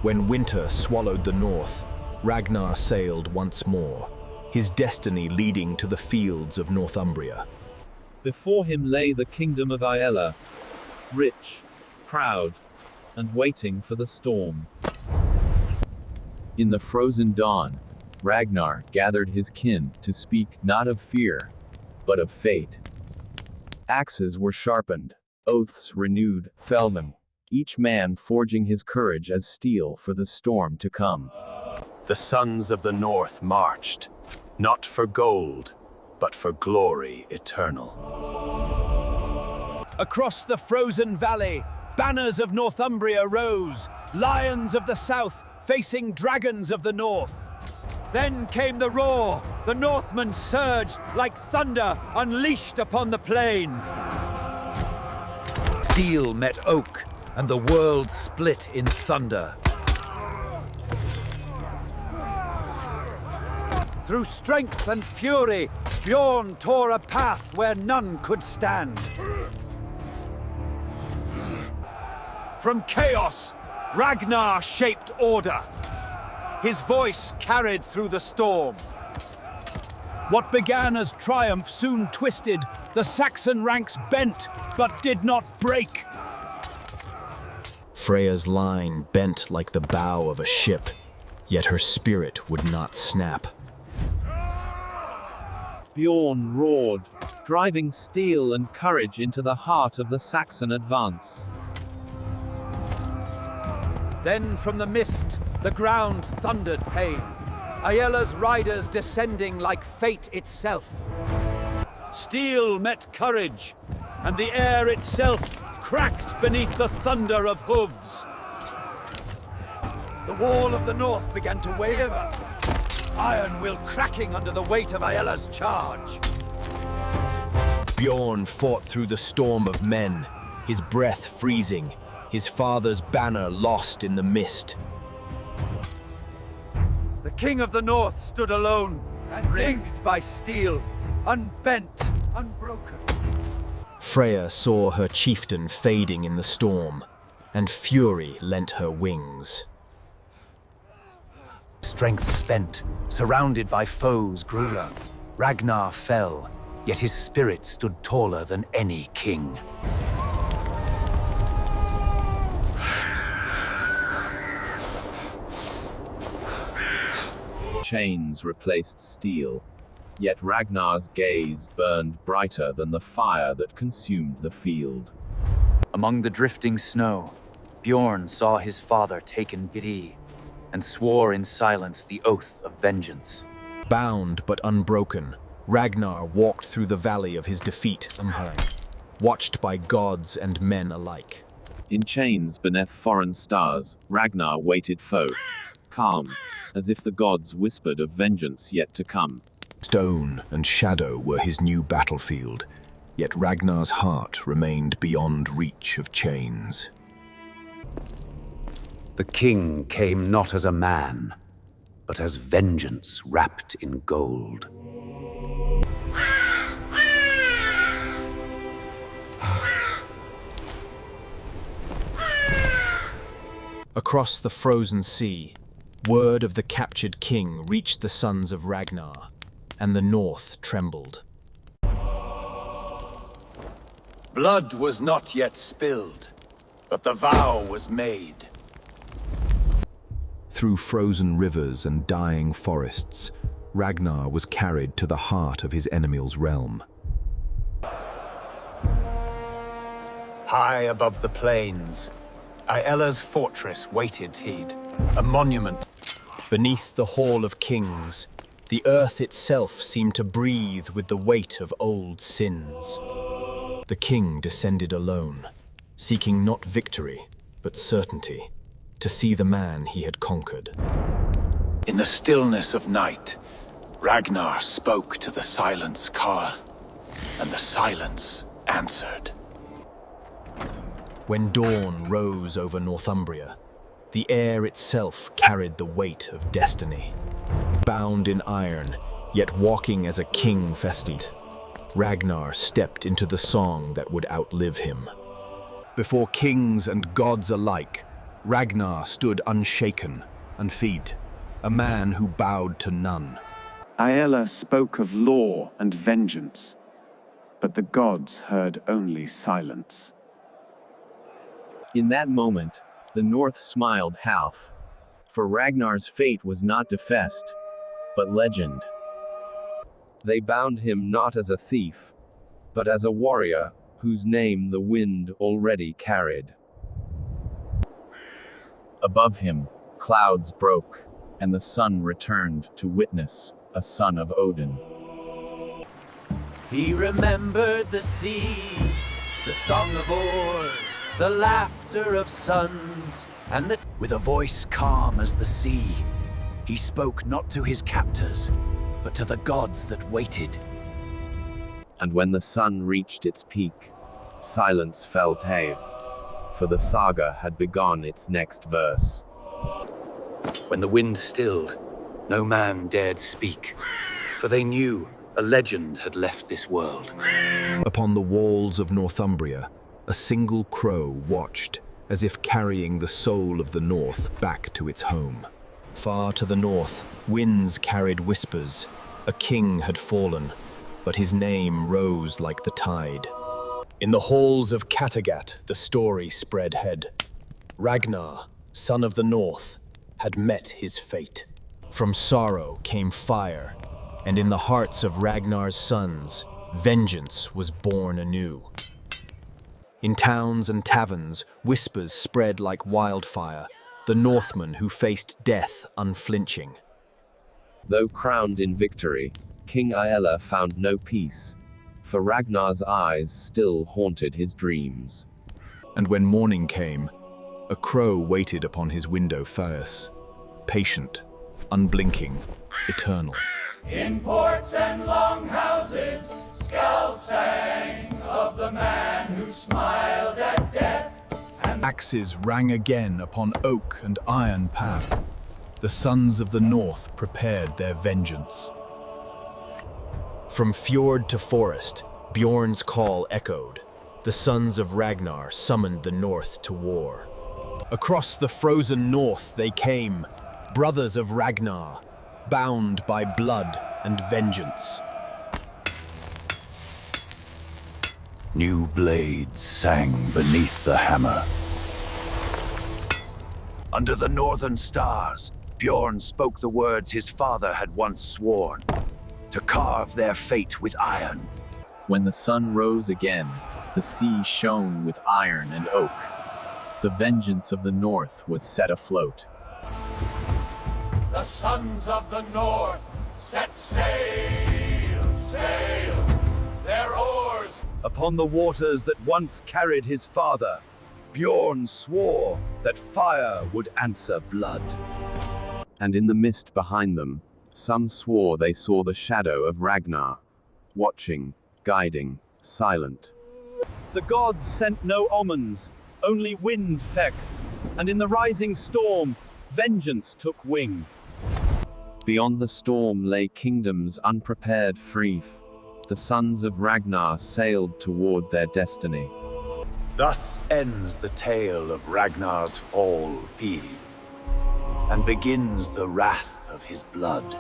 When winter swallowed the north, Ragnar sailed once more, his destiny leading to the fields of Northumbria. Before him lay the kingdom of Aella, rich, proud, and waiting for the storm. In the frozen dawn, Ragnar gathered his kin to speak not of fear, but of fate. Axes were sharpened, oaths renewed, fell them, each man forging his courage as steel for the storm to come. The sons of the north marched, not for gold, but for glory eternal. Across the frozen valley, banners of Northumbria rose, lions of the south facing dragons of the north. Then came the roar, the Northmen surged like thunder unleashed upon the plain. Steel met oak, and the world split in thunder. Through strength and fury, Bjorn tore a path where none could stand. From chaos, Ragnar shaped order. His voice carried through the storm. What began as triumph soon twisted. The Saxon ranks bent, but did not break. Freya's line bent like the bow of a ship, yet her spirit would not snap. Bjorn roared, driving steel and courage into the heart of the Saxon advance. Then from the mist, the ground thundered pain. Aella's riders descending like fate itself. Steel met courage, and the air itself cracked beneath the thunder of hooves. The wall of the north began to waver, iron will cracking under the weight of Aella's charge. Bjorn fought through the storm of men, his breath freezing, his father's banner lost in the mist. The king of the north stood alone, ringed by steel, unbent, unbroken. Freya saw her chieftain fading in the storm, and fury lent her wings. Strength spent, surrounded by foes grew low. Ragnar fell, yet his spirit stood taller than any king. Chains replaced steel, yet Ragnar's gaze burned brighter than the fire that consumed the field. Among the drifting snow, Bjorn saw his father taken pity, and swore in silence the oath of vengeance. Bound but unbroken, Ragnar walked through the valley of his defeat, watched by gods and men alike. In chains beneath foreign stars, Ragnar waited foe, calm, as if the gods whispered of vengeance yet to come. Stone and shadow were his new battlefield, yet Ragnar's heart remained beyond reach of chains. The king came not as a man, but as vengeance wrapped in gold. Across the frozen sea, word of the captured king reached the sons of Ragnar, and the north trembled. Blood was not yet spilled, but the vow was made. Through frozen rivers and dying forests, Ragnar was carried to the heart of his enemy's realm. High above the plains, Aella's fortress waited he'd, a monument. Beneath the Hall of Kings, the earth itself seemed to breathe with the weight of old sins. The king descended alone, seeking not victory, but certainty, to see the man he had conquered. In the stillness of night, Ragnar spoke to the silence car, and the silence answered. When dawn rose over Northumbria, the air itself carried the weight of destiny. Bound in iron, yet walking as a king fested, Ragnar stepped into the song that would outlive him. Before kings and gods alike, Ragnar stood unshaken and feet, a man who bowed to none. Aella spoke of law and vengeance, but the gods heard only silence. In that moment, the North smiled half, for Ragnar's fate was not defest, but legend. They bound him not as a thief, but as a warrior, whose name the wind already carried. Above him, clouds broke, and the sun returned to witness a son of Odin. He remembered the sea, the song of oars, the laughter of sons, and the... With a voice calm as the sea, he spoke not to his captors, but to the gods that waited. And when the sun reached its peak, silence fell tale, for the saga had begun its next verse. When the wind stilled, no man dared speak, for they knew a legend had left this world. Upon the walls of Northumbria, a single crow watched, as if carrying the soul of the North back to its home. Far to the north, winds carried whispers. A king had fallen, but his name rose like the tide. In the halls of Kattegat, the story spread head. Ragnar, son of the North, had met his fate. From sorrow came fire, and in the hearts of Ragnar's sons, vengeance was born anew. In towns and taverns, whispers spread like wildfire, the Northmen who faced death unflinching. Though crowned in victory, King Aella found no peace, for Ragnar's eyes still haunted his dreams. And when morning came, a crow waited upon his window face, patient, unblinking, eternal. In ports and longhouses, scouts sang of the man who smiled at death. Axes rang again upon oak and iron path. The sons of the North prepared their vengeance. From fjord to forest, Bjorn's call echoed. The sons of Ragnar summoned the North to war. Across the frozen North they came, brothers of Ragnar, bound by blood and vengeance. New blades sang beneath the hammer. Under the northern stars, Bjorn spoke the words his father had once sworn, to carve their fate with iron. When the sun rose again, the sea shone with iron and oak. The vengeance of the North was set afloat. The sons of the North set sail, sail, their oars. Upon the waters that once carried his father, Bjorn swore that fire would answer blood. And in the mist behind them, some swore they saw the shadow of Ragnar, watching, guiding, silent. The gods sent no omens, only wind feck, and in the rising storm, vengeance took wing. Beyond the storm lay kingdoms unprepared free. The sons of Ragnar sailed toward their destiny. Thus ends the tale of Ragnar's fall, and begins the wrath of his blood.